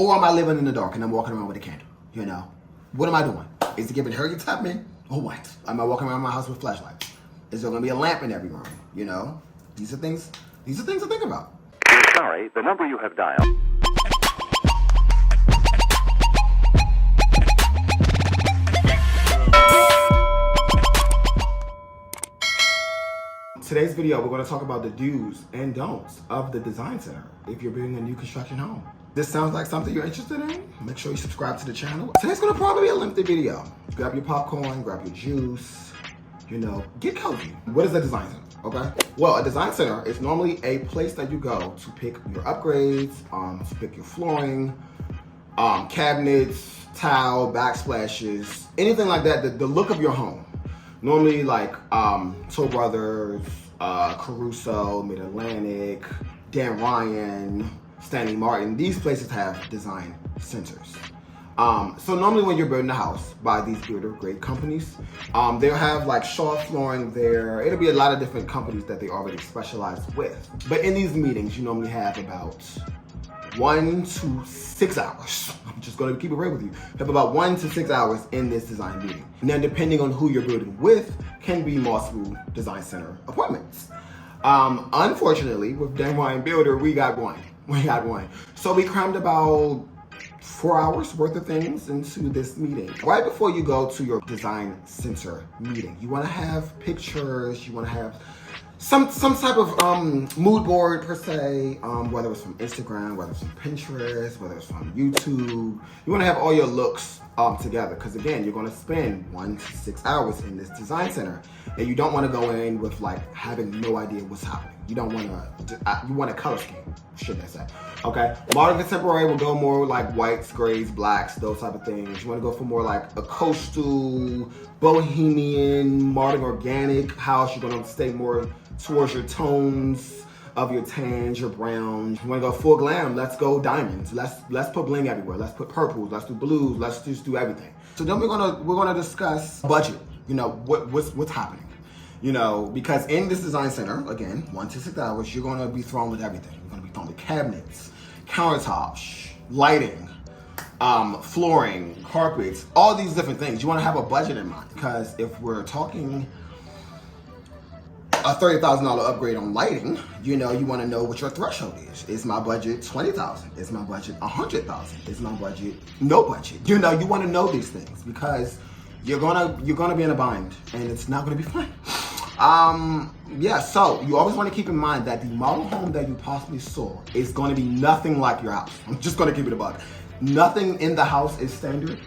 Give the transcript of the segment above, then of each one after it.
Or am I living in the dark and I'm walking around with a candle? You know, what am I doing? Is it giving Harriet Tubman or what? Am I walking around my house with flashlights? Is there gonna be a lamp in every room? You know, these are things to think about. We're sorry, the number you have dialed. Today's video, we're going to talk about the do's and don'ts of the design center if you're building a new construction home. This sounds like something you're interested in? Make sure you subscribe to the channel. Today's going to probably be a lengthy video. Grab your popcorn, grab your juice, you know, get cozy. What is a design center? Okay. Well, a design center is normally a place that you go to pick your upgrades, to pick your flooring, cabinets, tile, backsplashes, anything like that, the look of your home. Normally like Toll Brothers, Caruso, Mid-Atlantic, Dan Ryan, Stanley Martin, these places have design centers. So normally when you're building a house by these builder grade companies, they'll have like Shaw Flooring there. It'll be a lot of different companies that they already specialize with. But in these meetings, you normally have about 1 to 6 hours. I'm just gonna keep it real with you. You have about 1 to 6 hours in this design meeting. Now, depending on who you're building with, can be multiple design center appointments. Unfortunately, with Dan Ryan Builder, we got one. So we crammed about 4 hours worth of things into this meeting. Right before you go to your design center meeting, you wanna have pictures, you wanna have some type of mood board per se, whether it's from Instagram, whether it's from Pinterest, whether it's from YouTube. You want to have all your looks together because again, you're going to spend 1 to 6 hours in this design center, and you don't want to go in with like having no idea what's happening. You don't want to. You want a color scheme, should I say? Okay. Modern contemporary will go more like whites, grays, blacks, those type of things. You want to go for more like a coastal, bohemian, modern organic house. You're going to stay more towards your tones of your tans, your browns. You want to go full glam? Let's go diamonds. Let's put bling everywhere. Let's put purples. Let's do blues. Let's just do everything. So then we're gonna discuss budget. You know what's happening. You know, because in this design center, again, 1 to 6 hours, you're gonna be thrown with everything. You're gonna be thrown with cabinets, countertops, lighting, flooring, carpets, all these different things. You want to have a budget in mind because if we're talking a $30,000 upgrade on lighting, you know, you want to know what your threshold is. Is my budget $20,000? Is my budget $100,000? Is my budget no budget? You know, you want to know these things because you're gonna be in a bind and it's not gonna be fun. Yeah, so you always want to keep in mind that the model home that you possibly saw is going to be nothing like your house. I'm just going to keep it a buck. Nothing in the house is standard.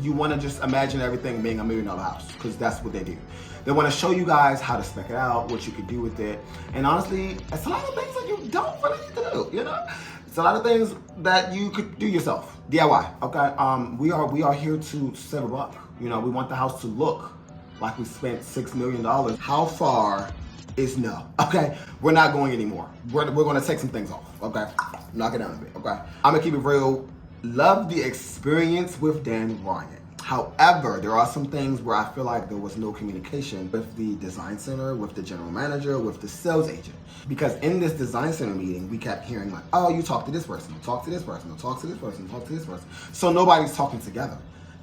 You want to just imagine everything being $1 million house because that's what they do. They want to show you guys how to spec it out, what you could do with it. And honestly, it's a lot of things that you don't really need to do, you know? It's a lot of things that you could do yourself. DIY, okay? We are here to save a buck. You know, we want the house to look like we spent $6 million. How far is no, okay? We're not going anymore. We're gonna take some things off, okay? Knock it down a bit, okay? I'm gonna keep it real. Love the experience with Dan Ryan. However, there are some things where I feel like there was no communication with the design center, with the general manager, with the sales agent. Because in this design center meeting, we kept hearing like, oh, you talk to this person, you talk to this person, you talk to this person, you talk to this person. So nobody's talking together.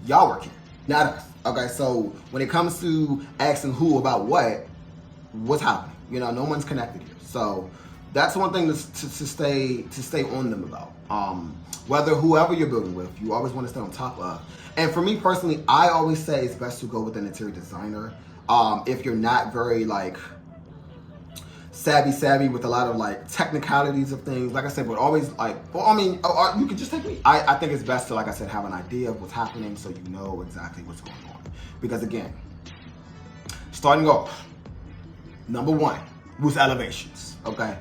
Y'all working, not us. Okay, so when it comes to asking who about what's happening? You know, no one's connected here. So that's one thing to stay on them about. Whether whoever you're building with, you always want to stay on top of. And for me personally, I always say it's best to go with an interior designer. If you're not very like savvy with a lot of like technicalities of things, like I said, but always like, well, I mean, you can just take me. I think it's best to, like I said, have an idea of what's happening so you know exactly what's going on. Because again, starting off, number one was elevations, okay?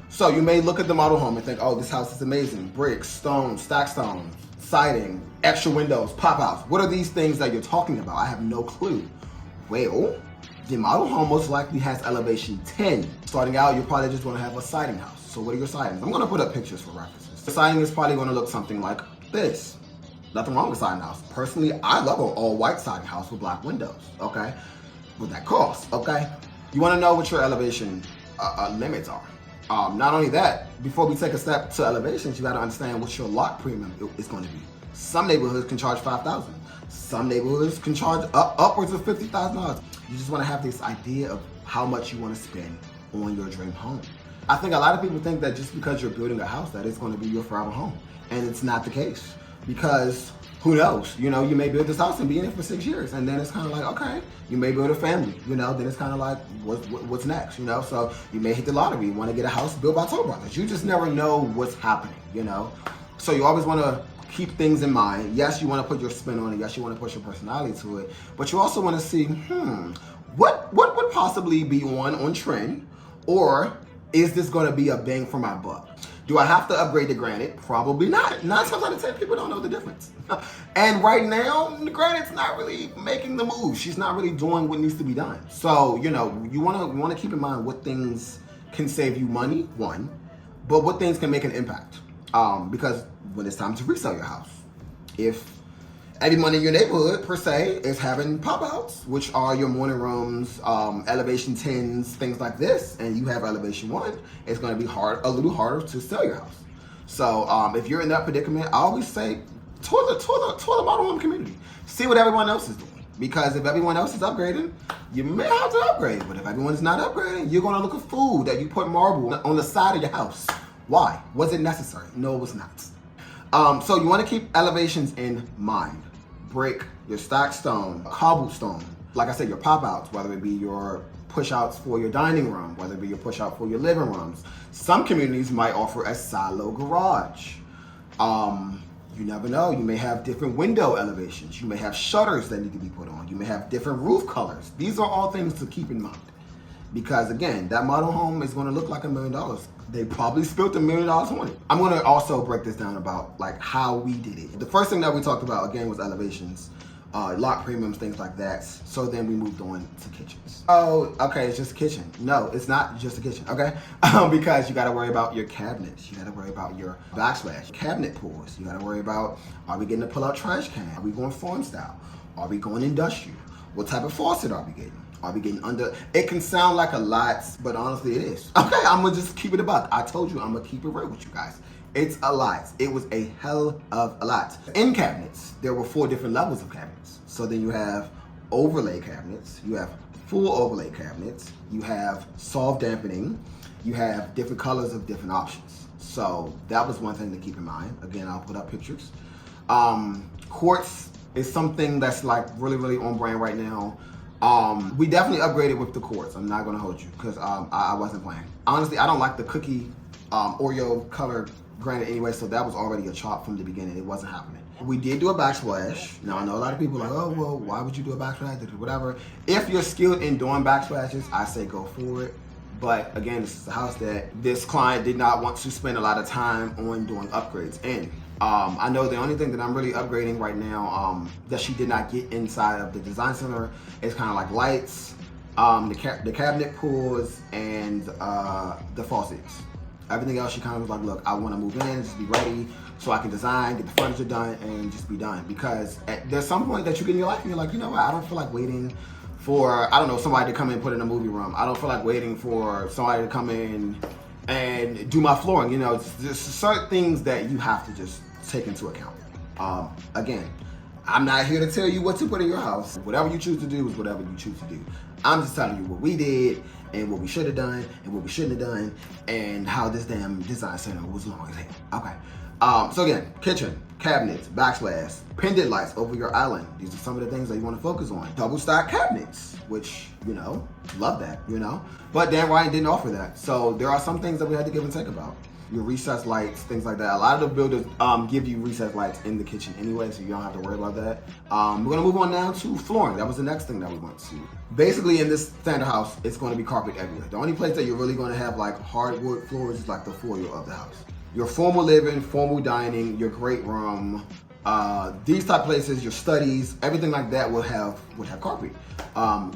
So you may look at the model home and think, oh, this house is amazing. Bricks, stone, stack stone, siding, extra windows, pop outs. What are these things that you're talking about? I have no clue. Well, the model home most likely has elevation 10. Starting out, you're probably just gonna have a siding house. So what are your sidings? I'm gonna put up pictures for references. The siding is probably gonna look something like this. Nothing wrong with siding house. Personally, I love an all white siding house with black windows, okay? What that costs, okay? You wanna know what your elevation limits are. Not only that, before we take a step to elevations, you got to understand what your lot premium is going to be. Some neighborhoods can charge $5,000. Some neighborhoods can charge upwards of $50,000. You just want to have this idea of how much you want to spend on your dream home. I think a lot of people think that just because you're building a house that it's going to be your forever home, and it's not the case. Because who knows? You may build this house and be in it for 6 years, and then it's kind of like, okay, you may build a family. Then it's kind of like, what's next? So you may hit the lottery. You want to get a house built by Toll Brothers. You just never know what's happening. So you always want to keep things in mind. Yes, you want to put your spin on it. Yes, you want to put your personality to it. But you also want to see, what would possibly be on trend, or is this going to be a bang for my buck? Do I have to upgrade the granite? Probably not. 9 times out of 10, people don't know the difference. And right now, the granite's not really making the move. She's not really doing what needs to be done. So, you want to keep in mind what things can save you money, one, but what things can make an impact. Because when it's time to resell your house, if everyone in your neighborhood, per se, is having pop-outs, which are your morning rooms, elevation 10s, things like this, and you have elevation 1, it's going to be a little harder to sell your house. So if you're in that predicament, I always say tour the model home community. See what everyone else is doing. Because if everyone else is upgrading, you may have to upgrade. But if everyone's not upgrading, you're going to look a fool that you put marble on the side of your house. Why? Was it necessary? No, it was not. So you want to keep elevations in mind. Brick, your stacked stone, cobblestone. Like I said, your pop-outs, whether it be your push-outs for your dining room, whether it be your push-out for your living rooms. Some communities might offer a silo garage. You never know. You may have different window elevations. You may have shutters that need to be put on. You may have different roof colors. These are all things to keep in mind. Because again, that model home is going to look like $1 million. They probably spent $1 million on it. I'm going to also break this down about like how we did it. The first thing that we talked about again was elevations, lot premiums, things like that. So then we moved on to kitchens. Oh, okay, it's just a kitchen. No, it's not just a kitchen, okay? Because you got to worry about your cabinets. You got to worry about your backsplash, cabinet pulls. You got to worry about, are we getting a pull-out trash can? Are we going farm style? Are we going industrial? What type of faucet are we getting? Are we getting under? It can sound like a lot, but honestly it is. Okay, I'm gonna just keep it about. I told you I'm gonna keep it real with you guys. It's a lot. It was a hell of a lot. In cabinets, there were 4 different levels of cabinets. So then you have overlay cabinets, you have full overlay cabinets, you have soft dampening, you have different colors of different options. So that was one thing to keep in mind. Again, I'll put up pictures. Quartz is something that's like really on brand right now. We definitely upgraded with the quartz. I'm not gonna hold you because I wasn't playing. Honestly, I don't like the cookie Oreo color granite anyway, so that was already a chop from the beginning. It wasn't happening. We did do a backsplash. Now I know a lot of people are like, oh well, why would you do a backsplash? Whatever. If you're skilled in doing backsplashes, I say go for it. But again, this is a house that this client did not want to spend a lot of time on doing upgrades in. I know the only thing that I'm really upgrading right now that she did not get inside of the design center is kind of like lights, the cabinet pulls, and the faucets. Everything else she kind of was like, look, I want to move in, just be ready so I can design, get the furniture done, and just be done. Because there's some point that you get in your life and you're like, you know what, I don't feel like waiting for, I don't know, somebody to come in and put in a movie room. I don't feel like waiting for somebody to come in and do my flooring. There's certain things that you have to just take into account. Again, I'm not here to tell you what to put in your house. Whatever you choose to do is whatever you choose to do. I'm just telling you what we did and what we should have done and what we shouldn't have done and how this damn design center was long as hell. Okay. So again, kitchen, cabinets, backsplash, pendant lights over your island. These are some of the things that you want to focus on. Double stack cabinets, which, love that, But Dan Ryan didn't offer that. So there are some things that we had to give and take about. Your recessed lights, things like that. A lot of the builders give you recessed lights in the kitchen anyway, so you don't have to worry about that. We're gonna move on now to flooring. That was the next thing that we went to. Basically, in this standard house, it's gonna be carpet everywhere. The only place that you're really gonna have like hardwood floors is like the foyer of the house. Your formal living, formal dining, your great room, these type of places, your studies, everything like that would have carpet.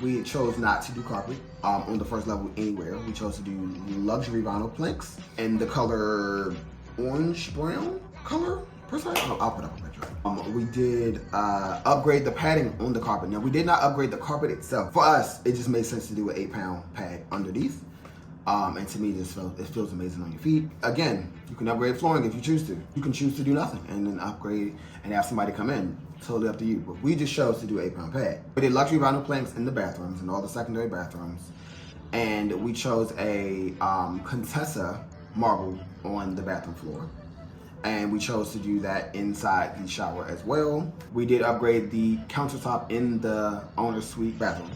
We chose not to do carpet on the first level anywhere. We chose to do luxury vinyl planks in the color orange brown color per se. I'll put up a picture. We did upgrade the padding on the carpet. Now we did not upgrade the carpet itself. For us, it just made sense to do an 8-pound pad underneath. And to me, it feels amazing on your feet. Again, you can upgrade flooring if you choose to. You can choose to do nothing and then upgrade and have somebody come in. Totally up to you. But we just chose to do 8-pound pad. We did luxury vinyl planks in the bathrooms and all the secondary bathrooms. And we chose a Contessa marble on the bathroom floor. And we chose to do that inside the shower as well. We did upgrade the countertop in the owner's suite bathroom.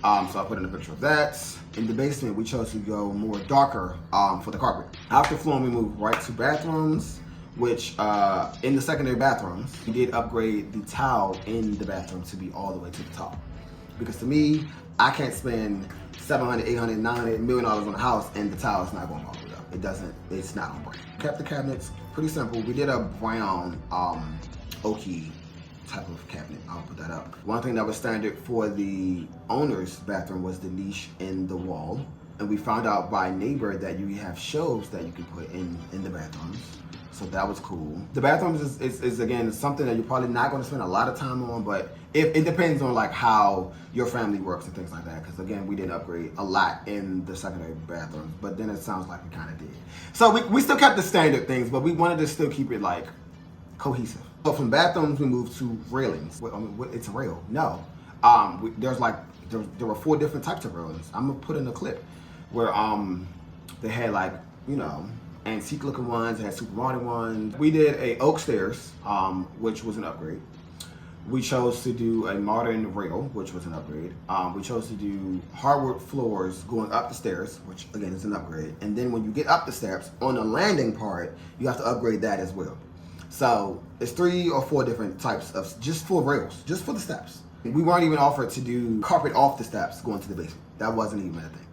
So I put in a picture of that. In the basement, we chose to go more darker for the carpet. After flooring, we moved right to bathrooms, which in the secondary bathrooms, we did upgrade the towel in the bathroom to be all the way to the top. Because to me, I can't spend $700, $800, $900, $1 million on a house and the tile is not going all the way up. It's not on brand. Kept the cabinets pretty simple. We did a brown oaky type of cabinet. I'll put that up. One thing that was standard for the owner's bathroom was the niche in the wall. And we found out by neighbor that you have shelves that you can put in the bathrooms. So that was cool. The bathrooms is again something that you're probably not going to spend a lot of time on, but it depends on like how your family works and things like that. Because again, we didn't upgrade a lot in the secondary bathrooms, but then it sounds like we kind of did. So we still kept the standard things, but we wanted to still keep it like cohesive. So from bathrooms, we moved to railings. I mean, it's a rail. No, there were 4 different types of railings. I'm gonna put in a clip where they had like, you know, antique looking ones, they had super modern ones. We did a oak stairs, which was an upgrade. We chose to do a modern rail, which was an upgrade. We chose to do hardwood floors going up the stairs, which again is an upgrade. And then when you get up the steps, on the landing part, you have to upgrade that as well. So it's 3 or 4 different types of just for rails, just for the steps. We weren't even offered to do carpet off the steps going to the basement. That wasn't even a thing.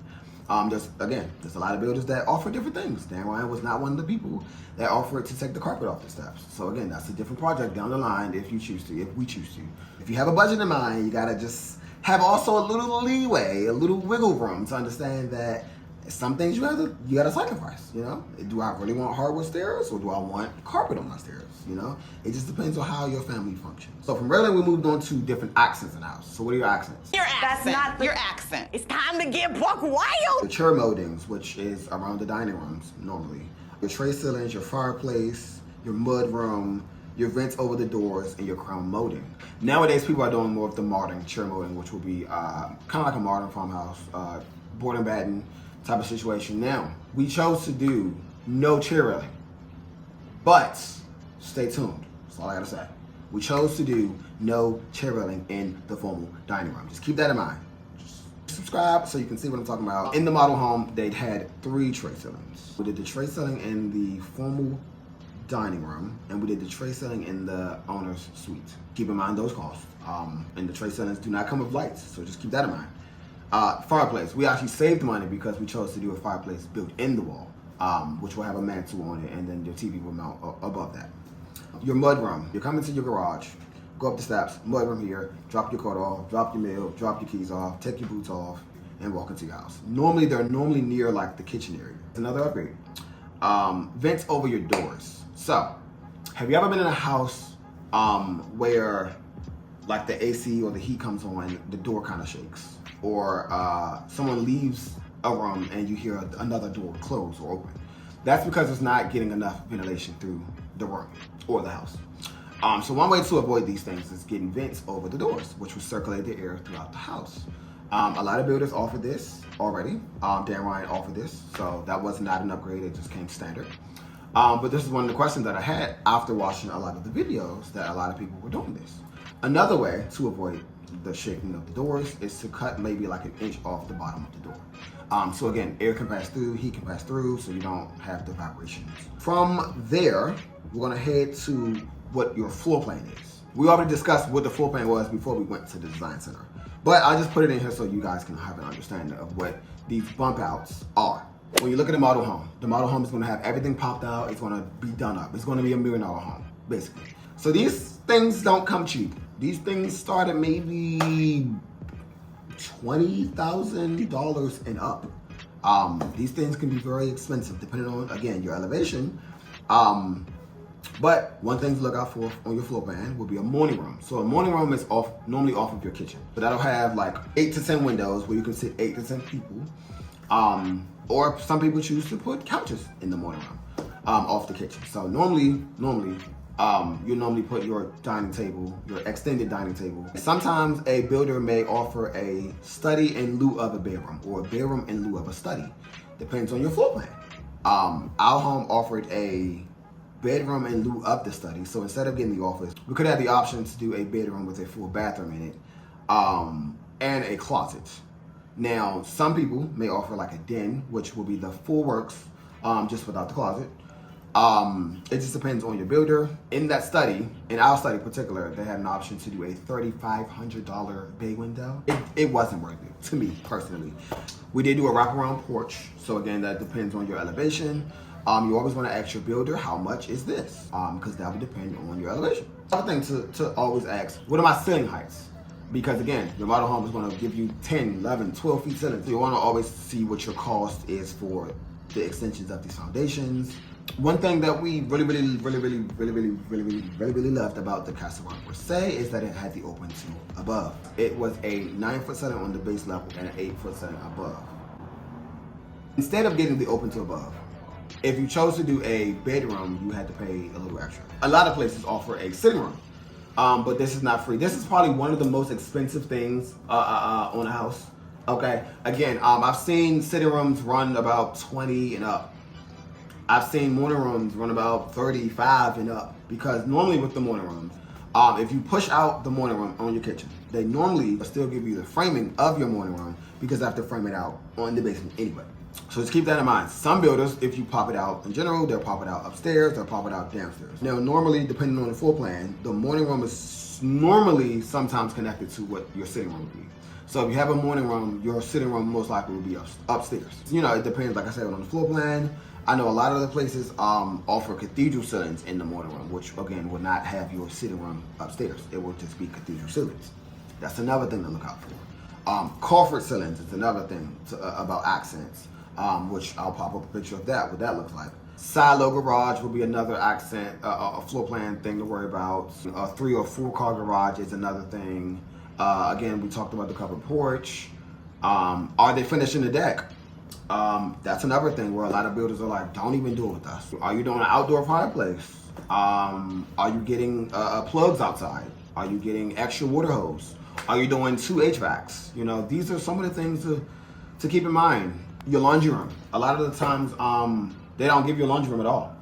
There's a lot of builders that offer different things. Dan Ryan was not one of the people that offered to take the carpet off the steps. So again, that's a different project down the line if we choose to. If you have a budget in mind, you gotta just have also a little leeway, a little wiggle room to understand that some things you gotta sacrifice, you know? Do I really want hardwood stairs or do I want carpet on my stairs, you know? It just depends on how your family functions. So from railing, we moved on to different accents in the house. So what are your accents? Your accent. That's not your accent. It's time to get buck wild. The chair moldings, which is around the dining rooms normally. Your tray ceilings, your fireplace, your mud room, your vents over the doors, and your crown molding. Nowadays, people are doing more of the modern chair molding, which will be kind of like a modern farmhouse, board and batten type of situation. Now, we chose to do no chair railing, but stay tuned. That's all I gotta say. We chose to do no chair railing in the formal dining room. Just keep that in mind. Just subscribe so you can see what I'm talking about. In the model home, they had 3 tray ceilings. We did the tray ceiling in the formal dining room, and we did the tray ceiling in the owner's suite. Keep in mind those costs. And the tray ceilings do not come with lights, so just keep that in mind. Fireplace, we actually saved money because we chose to do a fireplace built in the wall, which will have a mantle on it, and then your TV will mount above that. Your mud room, you come into your garage, go up the steps, mud room here, drop your coat off, drop your mail, drop your keys off, take your boots off, and walk into your house. They're normally near like the kitchen area. Another upgrade. Vents over your doors. So, have you ever been in a house where like the AC or the heat comes on, the door kind of shakes? Or someone leaves a room and you hear another door close or open. That's because it's not getting enough ventilation through the room or the house. So one way to avoid these things is getting vents over the doors, which will circulate the air throughout the house. A lot of builders offer this already. Dan Ryan offered this, so that was not an upgrade, it just came standard. But this is one of the questions that I had after watching a lot of the videos that a lot of people were doing this. Another way to avoid the shaking of the doors is to cut maybe like 1 inch off the bottom of the door. So again, air can pass through, heat can pass through, so you don't have the vibrations. From there, we're gonna head to what your floor plan is. We already discussed what the floor plan was before we went to the design center. But I just put it in here so you guys can have an understanding of what these bump outs are. When you look at the model home is gonna have everything popped out, it's gonna be done up. It's gonna be $1 million home, basically. So these things don't come cheap. These things start at maybe $20,000 and up. These things can be very expensive depending on, again, your elevation. But one thing to look out for on your floor plan will be a morning room. So a morning room is normally off of your kitchen. But that'll have like 8 to 10 windows where you can sit 8 to 10 people. Or some people choose to put couches in the morning room, off the kitchen. So normally, you normally put your dining table, your extended dining table. Sometimes a builder may offer a study in lieu of a bedroom, or a bedroom in lieu of a study. Depends on your floor plan. Our home offered a bedroom in lieu of the study. So instead of getting the office, we could have the option to do a bedroom with a full bathroom in it, and a closet. Now, some people may offer like a den, which will be the full works, just without the closet. It just depends on your builder. In that study, in our study in particular, they had an option to do a $3,500 bay window. It wasn't worth it to me personally. We did do a wraparound porch. So again, that depends on your elevation. You always want to ask your builder, how much is this? Because that would depend on your elevation. Another thing to always ask, what are my ceiling heights? Because again, your model home is going to give you 10, 11, 12 feet ceilings. So you want to always see what your cost is for the extensions of these foundations. One thing that we really loved about the Casa Rock per se is that it had the open to above. It was a 9-foot ceiling on the base level and an 8-foot ceiling above. Instead of getting the open to above, if you chose to do a bedroom, you had to pay a little extra. A lot of places offer a sitting room. But this is not free. This is probably one of the most expensive things on a house. Okay. Again, I've seen sitting rooms run about 20 and up. I've seen morning rooms run about 35 and up. Because normally with the morning rooms, if you push out the morning room on your kitchen, they normally still give you the framing of your morning room because they have to frame it out on the basement anyway. So just keep that in mind. Some builders, if you pop it out in general, they'll pop it out upstairs, they'll pop it out downstairs. Now, normally, depending on the floor plan, the morning room is normally sometimes connected to what your sitting room would be. So if you have a morning room, your sitting room most likely will be upstairs. You know, it depends, like I said, on the floor plan. I know a lot of the places offer cathedral ceilings in the morning room, which again will not have your sitting room upstairs. It will just be cathedral ceilings. That's another thing to look out for. Crawford ceilings is another thing about accents. Which I'll pop up a picture of that, what that looks like. Silo garage will be another accent, a floor plan thing to worry about. A 3 or 4 car garage is another thing. Again, we talked about the covered porch. Are they finishing the deck? That's another thing where a lot of builders are like, don't even do it with us. Are you doing an outdoor fireplace? Are you getting plugs outside? Are you getting extra water hose? Are you doing 2 HVACs? You know, these are some of the things to keep in mind. Your laundry room. A lot of the times, they don't give you a laundry room at all.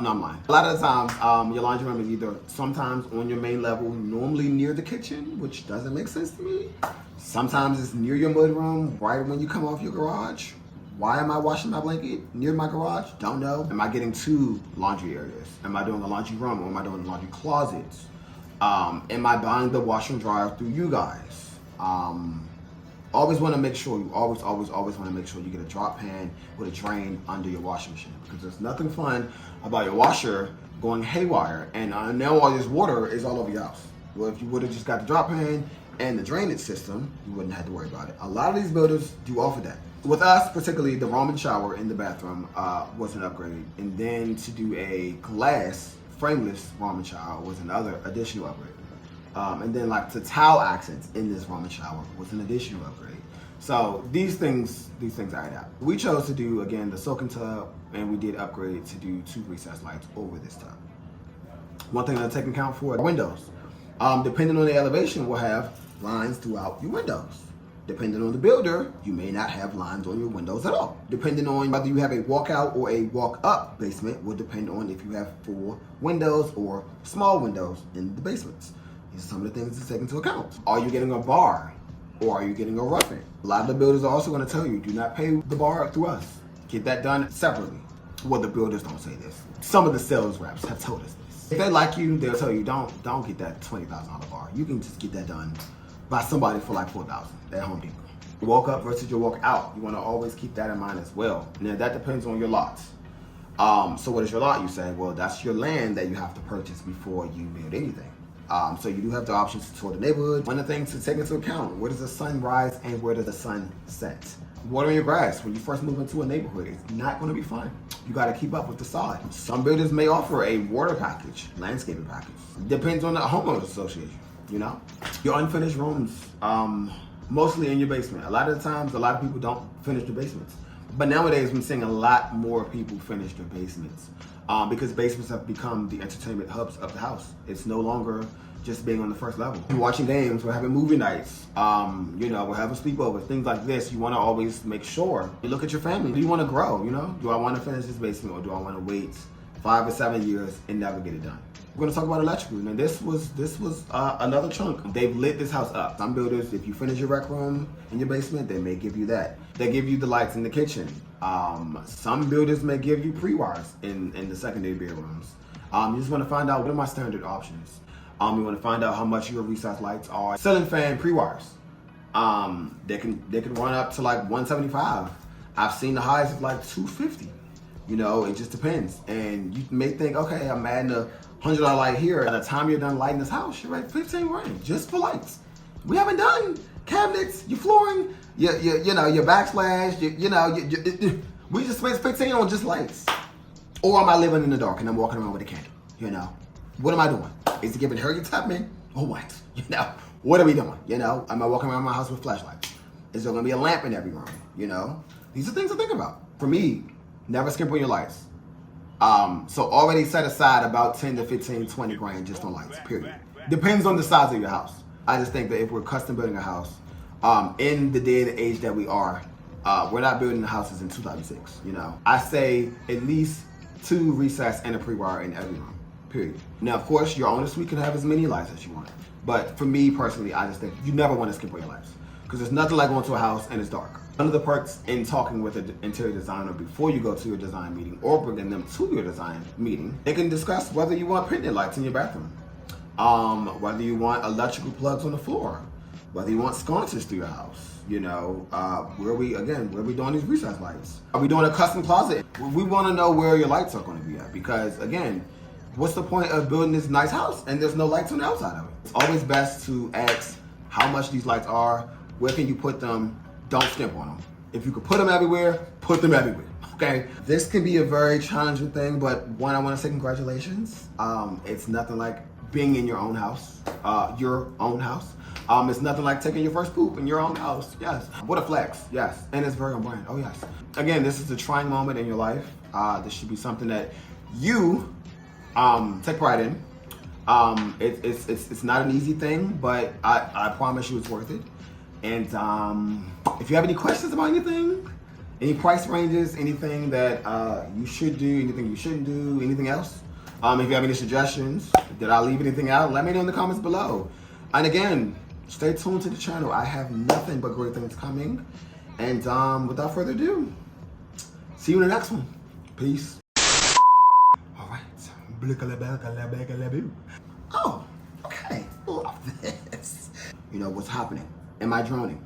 No, I'm lying. A lot of the times, your laundry room is either sometimes on your main level, normally near the kitchen, which doesn't make sense to me. Sometimes it's near your mudroom, right when you come off your garage. Why am I washing my blanket near my garage? Don't know. Am I getting 2 laundry areas? Am I doing the laundry room or am I doing the laundry closets? Am I buying the washer and dryer through you guys? Always want to make sure, you always want to make sure you get a drop pan with a drain under your washing machine, because there's nothing fun about your washer going haywire and now all this water is all over your house. Well, if you would have just got the drop pan and the drainage system, you wouldn't have to worry about it. A lot of these builders do offer that. With us, particularly the Roman shower in the bathroom was an upgrade, and then to do a glass frameless Roman shower was another additional upgrade. And then like the towel accents in this Roman shower was an additional upgrade. So these things add up. We chose to do, again, the soaking tub, and we did upgrade to do 2 recessed lights over this tub. One thing to take into account for windows. Depending on the elevation, we'll have lines throughout your windows. Depending on the builder, you may not have lines on your windows at all. Depending on whether you have a walkout or a walk-up basement will depend on if you have 4 windows or small windows in the basements. These are some of the things to take into account. Are you getting a bar or are you getting a rough-in? A lot of the builders are also going to tell you, do not pay the bar through us. Get that done separately. Well, the builders don't say this. Some of the sales reps have told us this. If they like you, they'll tell you, don't get that $20,000 bar. You can just get that done by somebody for like $4,000 at Home Depot. Your walk up versus your walk out. You want to always keep that in mind as well. Now that depends on your lots. So what is your lot? You say, well, that's your land that you have to purchase before you build anything. So you do have the options to tour the neighborhood. One of the things to take into account, where does the sun rise and where does the sun set? Watering your grass when you first move into a neighborhood, it's not going to be fun. You got to keep up with the sod. Some builders may offer a water package, landscaping package. Depends on the homeowners association, you know? Your unfinished rooms, mostly in your basement. A lot of the times, a lot of people don't finish their basements. But nowadays, I'm seeing a lot more people finish their basements because basements have become the entertainment hubs of the house. It's no longer just being on the first level. We're watching games, we're having movie nights, we're having sleepovers, things like this. You want to always make sure you look at your family. Do you want to grow? Do I want to finish this basement, or do I want to wait 5 or 7 years and never get it done? We're gonna talk about electrical, and this was another chunk. They've lit this house up. Some builders, if you finish your rec room in your basement, they may give you that. They give you the lights in the kitchen. Some builders may give you pre-wires in the secondary bedrooms. You just want to find out what are my standard options. You want to find out how much your recessed lights are. Ceiling fan pre-wires. They can run up to like 175. I've seen the highs of like 250. It just depends. And you may think, okay, I'm adding a $100 light here. By the time you're done lighting this house, you're at 15 grand just for lights. We haven't done cabinets, your flooring, your backsplash, we just spent 15 on just lights. Or am I living in the dark and I'm walking around with a candle? What am I doing? Is it giving Harriet Tubman or what? What are we doing? Am I walking around my house with flashlights? Is there gonna be a lamp in every room? These are things to think about. For me, never skimp on your lights. So already set aside about 10 to 15, 20 grand just on lights, period. Depends on the size of your house. I just think that if we're custom building a house, in the day and the age that we are, we're not building the houses in 2006, I say at least 2 recessed and a pre-wire in every room, period. Now, of course, your owner suite can have as many lights as you want. But for me personally, I just think you never want to skip on your lights, because there's nothing like going to a house and it's dark. One of the perks in talking with an interior designer before you go to your design meeting or bringing them to your design meeting, they can discuss whether you want pendant lights in your bathroom, whether you want electrical plugs on the floor, whether you want sconces through your house, where we doing these recessed lights? Are we doing a custom closet? We want to know where your lights are going to be at, because again, what's the point of building this nice house and there's no lights on the outside of it? It's always best to ask how much these lights are, where can you put them. Don't skimp on them. If you could put them everywhere, put them everywhere, okay? This can be a very challenging thing, but one, I want to say congratulations. It's nothing like being in your own house, It's nothing like taking your first poop in your own house, yes. What a flex, yes. And it's very on brand, oh yes. Again, this is a trying moment in your life. This should be something that you take pride in. It's not an easy thing, but I promise you it's worth it. And if you have any questions about anything, any price ranges, anything that you should do, anything you shouldn't do, anything else, if you have any suggestions, did I leave anything out, let me know in the comments below. And again, stay tuned to the channel. I have nothing but great things coming. And without further ado, see you in the next one. Peace. All right. Oh, okay. Love this. What's happening? Am I droning?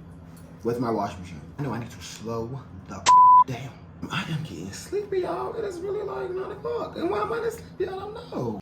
With my washing machine? I know I need to slow the down. I am getting sleepy, y'all. It is really like 9 o'clock. And why am I this sleepy? I don't know.